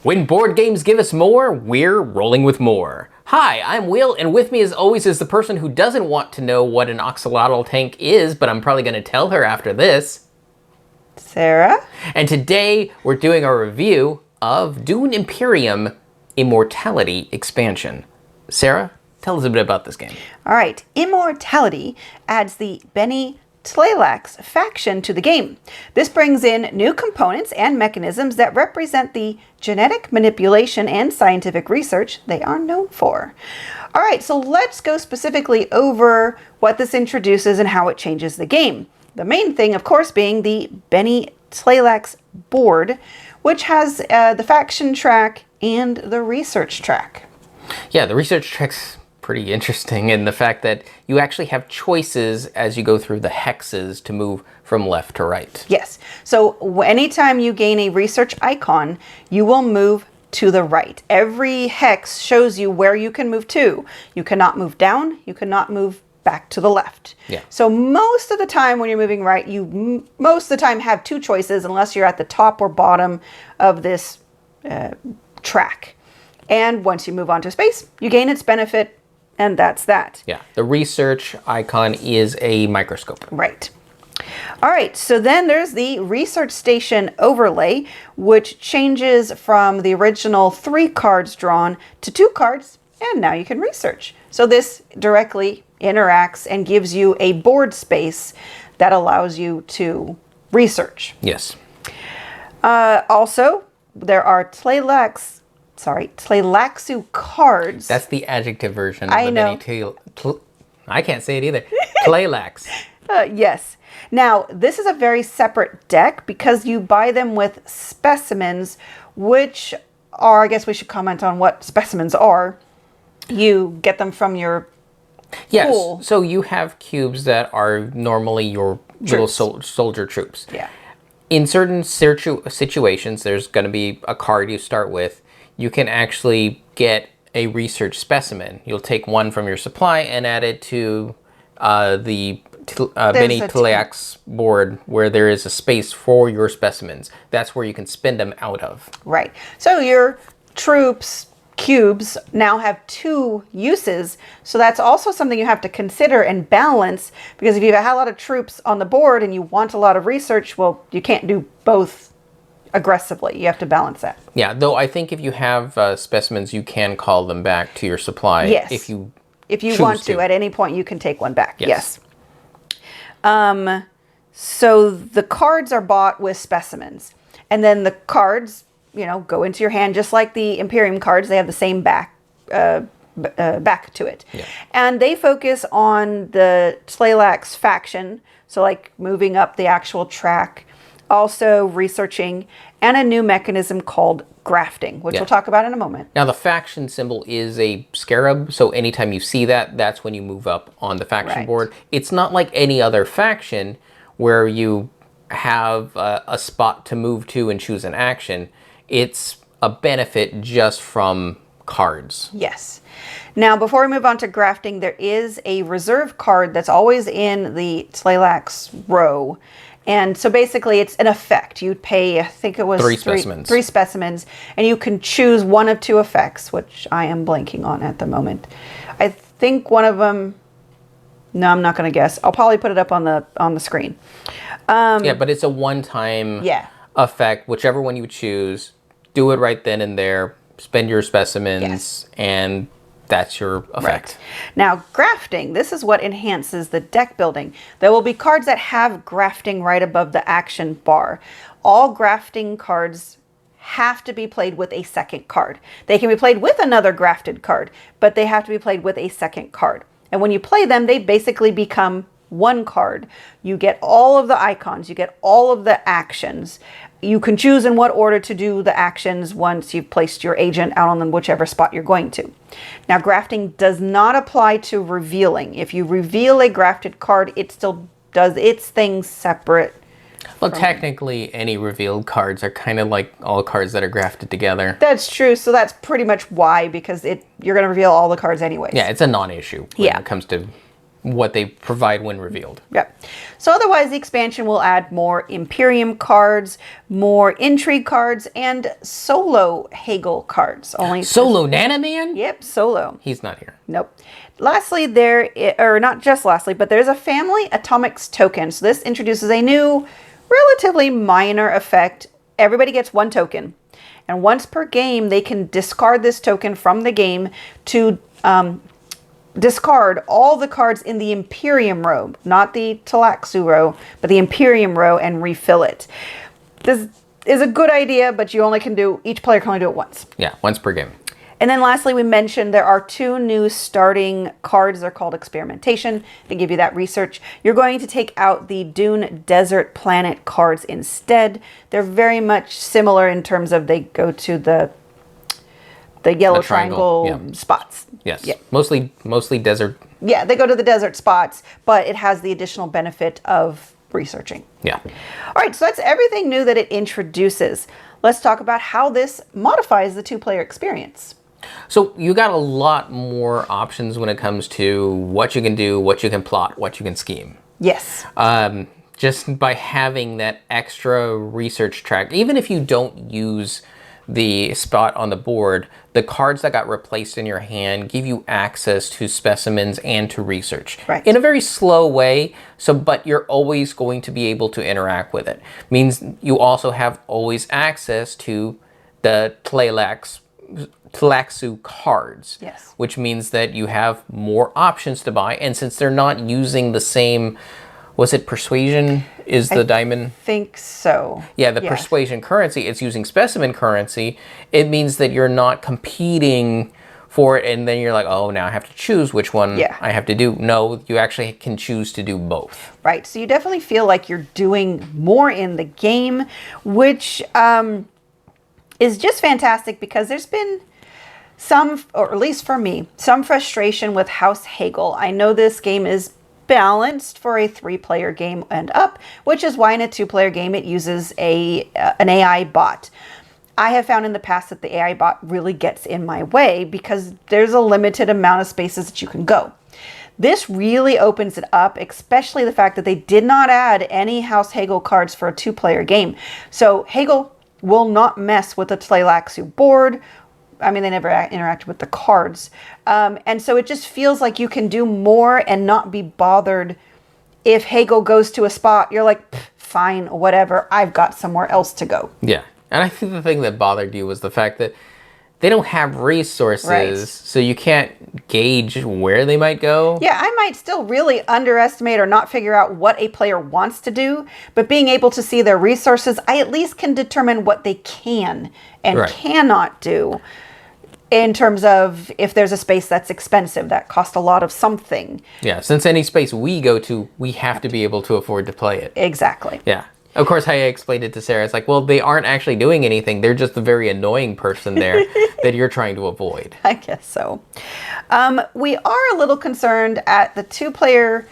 When board games give us more, we're rolling with more. Hi, I'm Will, and with me as always is the person who doesn't want to know what an axolotl tank is, but I'm probably going to tell her after this. Sarah? And today we're doing our review of Dune Imperium Immortality expansion. Sarah, tell us a bit about this game. All right, Immortality adds the Bene Tleilax faction to the game. This brings in new components and mechanisms that represent the genetic manipulation and scientific research they are known for. All right, so let's go specifically over what this introduces and how it changes the game. The main thing, of course, being the Bene Tleilax board, which has the faction track and the research track. Yeah, the research track's pretty interesting in the fact that you actually have choices as you go through the hexes to move from left to right. Yes. So anytime you gain a research icon, you will move to the right. Every hex shows you where you can move to. You cannot move down. You cannot move back to the left. Yeah. So most of the time when you're moving right, you most of the time have two choices unless you're at the top or bottom of this track. And once you move on to space, you gain its benefit, and that's that. Yeah, the research icon is a microscope. Right. All right, so then there's the research station overlay, which changes from the original 3 cards drawn to 2 cards, and now you can research. So this directly interacts and gives you a board space that allows you to research. Yes. Also, there are Tleilaxu cards. That's the adjective version of I the know. I can't say it either. Tleilax. Yes. Now, this is a very separate deck because you buy them with specimens, which are, I guess we should comment on what specimens are. You get them from your pool. Yes, so you have cubes that are normally your little soldier troops. Yeah. In certain situations, there's going to be a card you start with. You can actually get a research specimen. You'll take one from your supply and add it to the Bene Tleilax board where there is a space for your specimens. That's where you can spin them out of. Right. So your troops cubes now have 2 uses. So that's also something you have to consider and balance, because if you have a lot of troops on the board and you want a lot of research, well, you can't do both aggressively. You have to balance that. Yeah, though I think if you have specimens, you can call them back to your supply. Yes. If you want to, at any point you can take one back. Yes. So the cards are bought with specimens, and then the cards, go into your hand just like the Imperium cards. They have the same back to it. Yeah. And they focus on the Tleilax faction, so like moving up the actual track, also researching, and a new mechanism called grafting, which we'll talk about in a moment. Now, the faction symbol is a scarab, so anytime you see that, that's when you move up on the faction board. It's not like any other faction where you have a spot to move to and choose an action. It's a benefit just from cards. Yes. Now, before we move on to grafting, there is a reserve card that's always in the Tleilax row. And so basically it's an effect. You'd pay, I think it was 3 specimens. 3 specimens, and you can choose one of 2 effects, which I am blanking on at the moment. I think one of them, no, I'm not going to guess. I'll probably put it up on the screen. Yeah, but it's a one-time effect. Whichever one you choose, do it right then and there, spend your specimens, and that's your effect. Right. Now, grafting, this is what enhances the deck building. There will be cards that have grafting right above the action bar. All grafting cards have to be played with a second card. They can be played with another grafted card, but they have to be played with a second card. And when you play them, they basically become one card. You get all of the icons, you get all of the actions. You can choose in what order to do the actions once you've placed your agent out on whichever spot you're going to. Now, grafting does not apply to revealing. If you reveal a grafted card, it still does its thing separate. Well, technically, any revealed cards are kind of like all cards that are grafted together. That's true. So that's pretty much why, because you're going to reveal all the cards anyways. Yeah, it's a non-issue when it comes to what they provide when revealed. Yep. So otherwise, the expansion will add more Imperium cards, more Intrigue cards, and solo Hegel cards. Only Solo Nanaman? Yep, solo. He's not here. Nope. Lastly, or not just lastly, but there's a family atomics token. So this introduces a new, relatively minor effect. Everybody gets one token. And once per game, they can discard this token from the game to discard all the cards in the Imperium row, not the Talaxu row, but the Imperium row, and refill it. This is a good idea, but each player can only do it once. Yeah, once per game. And then lastly, we mentioned there are 2 new starting cards. They're called Experimentation. They give you that research. You're going to take out the Dune Desert Planet cards instead. They're very much similar in terms of they go to the yellow triangle spots. Yes. Yeah. Mostly desert. Yeah, they go to the desert spots, but it has the additional benefit of researching. Yeah. All right, so that's everything new that it introduces. Let's talk about how this modifies the 2-player experience. So you got a lot more options when it comes to what you can do, what you can plot, what you can scheme. Yes. Just by having that extra research track, even if you don't use the spot on the board, the cards that got replaced in your hand give you access to specimens and to research. Right. In a very slow way, but you're always going to be able to interact with it. Means you also have always access to the Tlaxu cards. Yes. Which means that you have more options to buy, and since they're not using the same, was it persuasion is the diamond? I think so. Yeah, the Yes. persuasion currency, it's using specimen currency. It means that you're not competing for it, and then you're like, oh, now I have to choose which one I have to do. No, you actually can choose to do both. Right, so you definitely feel like you're doing more in the game, which is just fantastic because there's been some, or at least for me, some frustration with House Hegel. I know this game is balanced for a 3-player game and up, which is why in a 2-player game it uses an AI bot. I have found in the past that the AI bot really gets in my way because there's a limited amount of spaces that you can go. This really opens it up, especially the fact that they did not add any House Hegel cards for a 2-player game. So Hegel will not mess with the Tlaxu board. I mean, they never interacted with the cards. And so it just feels like you can do more and not be bothered. If Hegel goes to a spot, you're like, fine, whatever, I've got somewhere else to go. Yeah. And I think the thing that bothered you was the fact that they don't have resources, so you can't gauge where they might go. Yeah, I might still really underestimate or not figure out what a player wants to do, but being able to see their resources, I at least can determine what they can and cannot do in terms of if there's a space that's expensive, that costs a lot of something. Yeah, since any space we go to, we have to be able to afford to play it. Exactly. Yeah. Of course, how I explained it to Sarah, it's like, well, they aren't actually doing anything. They're just a very annoying person there that you're trying to avoid. I guess so. We are a little concerned at the 2-player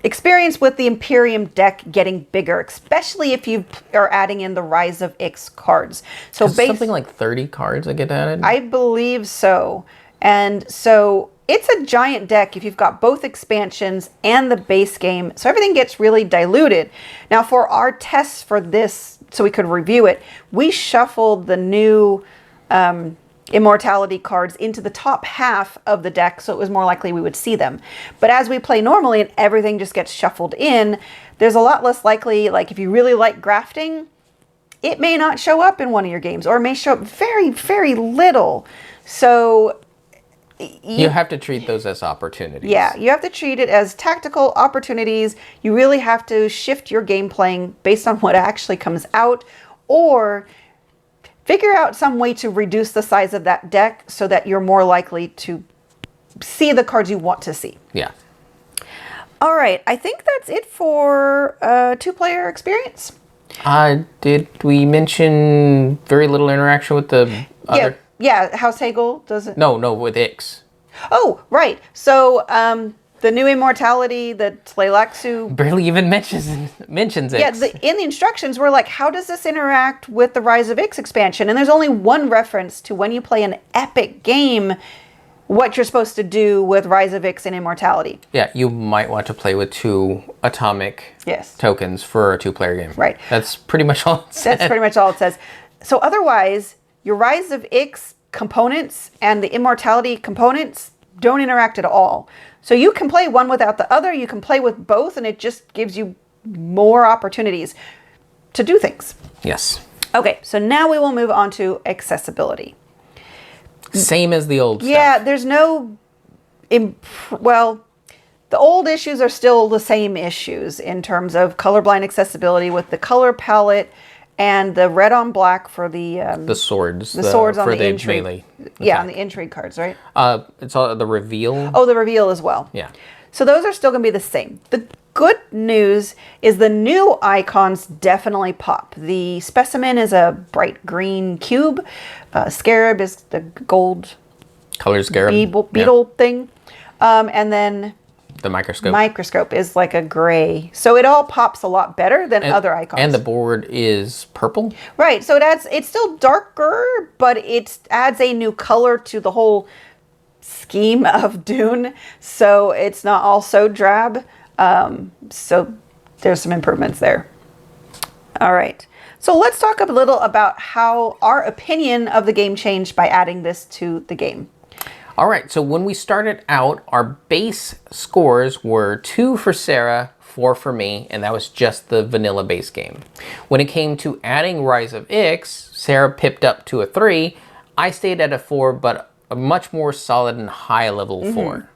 experience with the Imperium deck getting bigger, especially if you are adding in the Rise of Ix cards. So something like 30 cards that get added? I believe so. And so it's a giant deck if you've got both expansions and the base game. So everything gets really diluted. Now for our tests for this, so we could review it, we shuffled the new Immortality cards into the top half of the deck, so it was more likely we would see them. But as we play normally and everything just gets shuffled in, there's a lot less likely, like if you really like grafting, it may not show up in one of your games, or it may show up very, very little. So you have to treat those as opportunities. Yeah, you have to treat it as tactical opportunities. You really have to shift your game playing based on what actually comes out, or figure out some way to reduce the size of that deck so that you're more likely to see the cards you want to see. Yeah. All right, I think that's it for 2-player experience. Did we mention very little interaction with the other? Yeah, House Hegel does it. No, with Ix. Oh, right. So the new Immortality, the Tlaxu barely even mentions Ix. Yeah, in the instructions, we're like, how does this interact with the Rise of Ix expansion? And there's only one reference to when you play an epic game, what you're supposed to do with Rise of Ix and Immortality. Yeah, you might want to play with 2 atomic tokens for a 2-player game. Right. That's pretty much all it says. That's pretty much all it says. So otherwise, your Rise of Ix components and the Immortality components don't interact at all. So you can play one without the other, you can play with both, and it just gives you more opportunities to do things. Yes. Okay, so now we will move on to accessibility. Same as the old Yeah, stuff. there's no... well, the old issues are still the same issues in terms of colorblind accessibility with the color palette and the red on black for the swords. The swords on for the intrigue. melee Yeah, on the intrigue cards, right? It's all the reveal. Oh, the reveal as well. Yeah. So those are still going to be the same. The good news is the new icons definitely pop. The specimen is a bright green cube. Scarab is the gold Color scarab. beetle thing. And then The microscope. microscope is like a gray. So it all pops a lot better than other icons. And the board is purple. Right. So it's still darker, but it adds a new color to the whole scheme of Dune. So it's not all so drab. So there's some improvements there. All right. So let's talk a little about how our opinion of the game changed by adding this to the game. All right, so when we started out, our base scores were 2 for Sarah, 4 for me, and that was just the vanilla base game. When it came to adding Rise of Ix, Sarah pipped up to a 3. I stayed at a 4, but a much more solid and high level 4.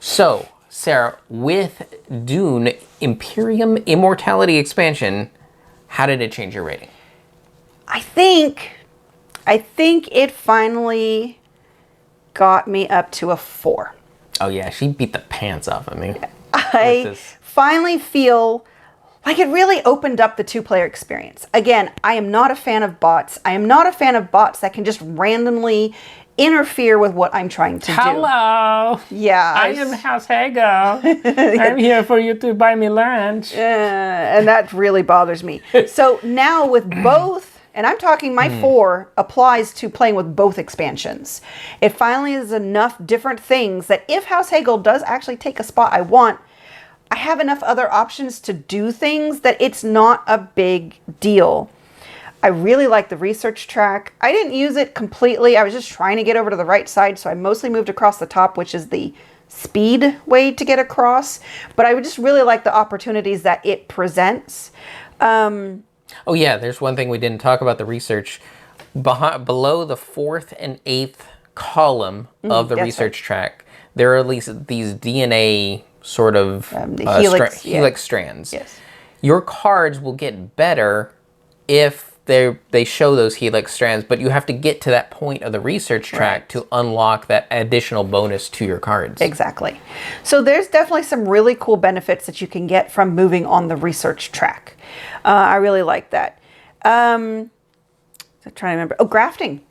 So, Sarah, with Dune Imperium Immortality expansion, how did it change your rating? I think it finally got me up to a 4. Oh yeah, she beat the pants off of me. I finally feel like it really opened up the 2-player experience. Again, I am not a fan of bots. I am not a fan of bots that can just randomly interfere with what I'm trying to do. Hello. Yeah. I am House Hago. I'm here for you to buy me lunch. And that really bothers me. So now with both, and I'm talking my 4 applies to playing with both expansions. It finally is enough different things that if House Hagel does actually take a spot I want, I have enough other options to do things that it's not a big deal. I really like the research track. I didn't use it completely. I was just trying to get over to the right side, so I mostly moved across the top, which is the speed way to get across. But I would just really like the opportunities that it presents. Oh yeah, there's one thing we didn't talk about, the research. Below the 4th and 8th column of the research track, there are at least these DNA sort of helix strands. Yes. Your cards will get better if they show those helix strands, but you have to get to that point of the research track to unlock that additional bonus to your cards. Exactly. So there's definitely some really cool benefits that you can get from moving on the research track. I really like that. I'm trying to remember. Oh, grafting.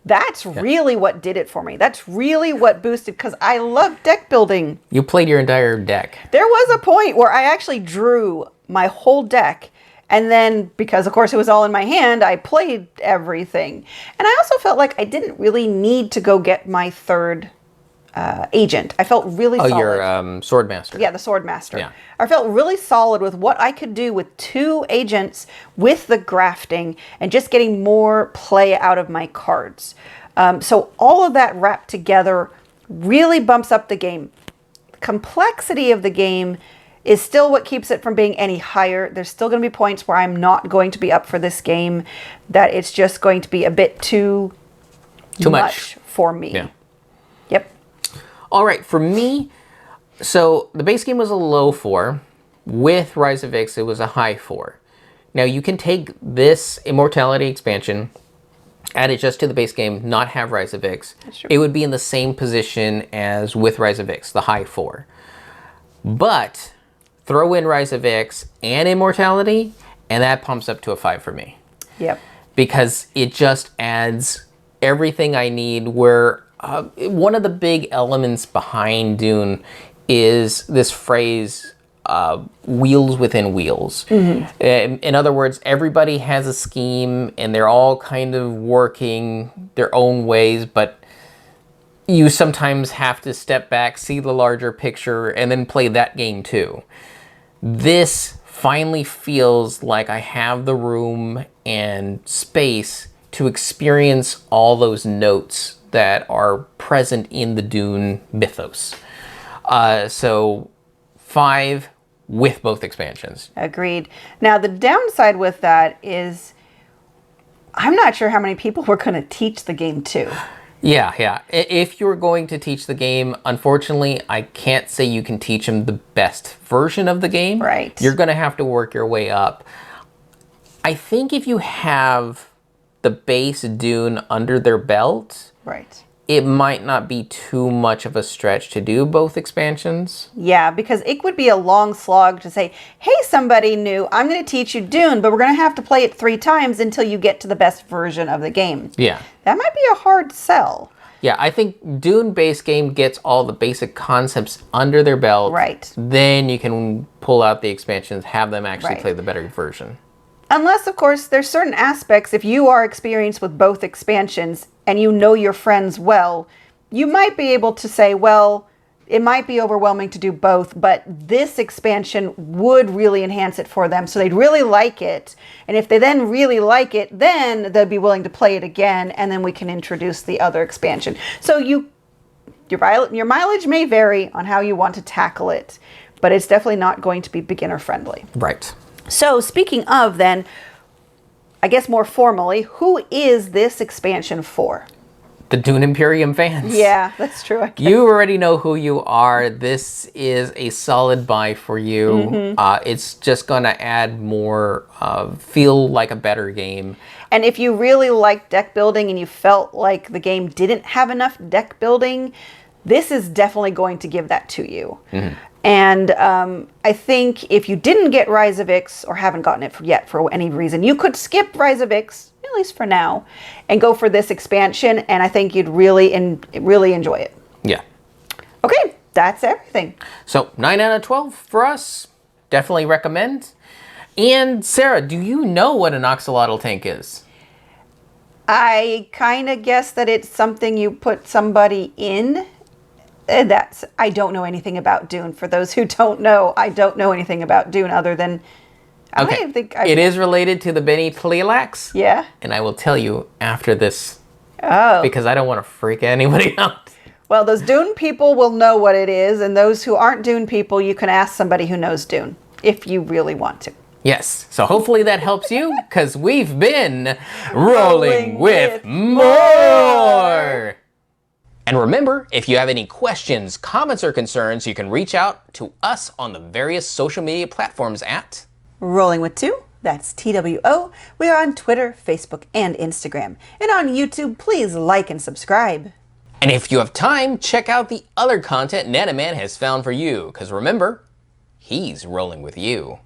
That's really what did it for me. That's really what boosted, because I love deck building. You played your entire deck. There was a point where I actually drew my whole deck, and then, because of course it was all in my hand, I played everything. And I also felt like I didn't really need to go get my 3rd agent. I felt really solid. Oh, your sword master. Yeah, the sword master. Yeah. I felt really solid with what I could do with 2 agents with the grafting and just getting more play out of my cards. So all of that wrapped together really bumps up the game. The complexity of the game is still what keeps it from being any higher. There's still going to be points where I'm not going to be up for this game, that it's just going to be a bit too much for me. Yeah. Yep. All right, for me, so the base game was a low 4. With Rise of Ix, it was a high 4. Now, you can take this Immortality expansion, add it just to the base game, not have Rise of Ix. That's true. It would be in the same position as with Rise of Ix, the high 4. But throw in Rise of Ix and Immortality, and that pumps up to a 5 for me. Yep. Because it just adds everything I need, where one of the big elements behind Dune is this phrase, wheels within wheels. In other words, everybody has a scheme and they're all kind of working their own ways, but you sometimes have to step back, see the larger picture, and then play that game too. This finally feels like I have the room and space to experience all those notes that are present in the Dune mythos. So 5 with both expansions. Agreed. Now, the downside with that is I'm not sure how many people we're going to teach the game to. Yeah. If you're going to teach the game, unfortunately, I can't say you can teach them the best version of the game. Right. You're going to have to work your way up. I think if you have the base Dune under their belt, Right. it might not be too much of a stretch to do both expansions. Yeah, because it would be a long slog to say, hey, somebody new, I'm going to teach you Dune, but we're going to have to play it 3 times until you get to the best version of the game. Yeah. That might be a hard sell. Yeah, I think Dune base game gets all the basic concepts under their belt. Right. Then you can pull out the expansions, have them actually Right. play the better version. Unless, of course, there's certain aspects, if you are experienced with both expansions and you know your friends well, you might be able to say, well, it might be overwhelming to do both, but this expansion would really enhance it for them. So they'd really like it. And if they then really like it, then they'll be willing to play it again, and then we can introduce the other expansion. So your mileage may vary on how you want to tackle it, but it's definitely not going to be beginner friendly. Right. So speaking of then, I guess more formally, who is this expansion for? The Dune Imperium fans. Yeah, that's true. I guess. You already know who you are. This is a solid buy for you. Mm-hmm. It's just going to add more, feel like a better game. And if you really like deck building and you felt like the game didn't have enough deck building, this is definitely going to give that to you. Mm-hmm. And I think if you didn't get Rise of Ix or haven't gotten it yet for any reason, you could skip Rise of Ix, at least for now, and go for this expansion. And I think you'd really enjoy it. Yeah. Okay, that's everything. So 9 out of 12 for us. Definitely recommend. And Sarah, do you know what an axolotl tank is? I kind of guess that it's something you put somebody in. I don't know anything about Dune. For those who don't know, I don't know anything about Dune other than It is related to the Bene Tleilax. Yeah. And I will tell you after this. Oh. Because I don't want to freak anybody out. Well, those Dune people will know what it is, and those who aren't Dune people, you can ask somebody who knows Dune if you really want to. Yes. So hopefully that helps you, because we've been rolling with more. And remember, if you have any questions, comments, or concerns, you can reach out to us on the various social media platforms at Rolling with Two, that's TWO. We are on Twitter, Facebook, and Instagram. And on YouTube, please like and subscribe. And if you have time, check out the other content Nanaman has found for you, because remember, he's rolling with you.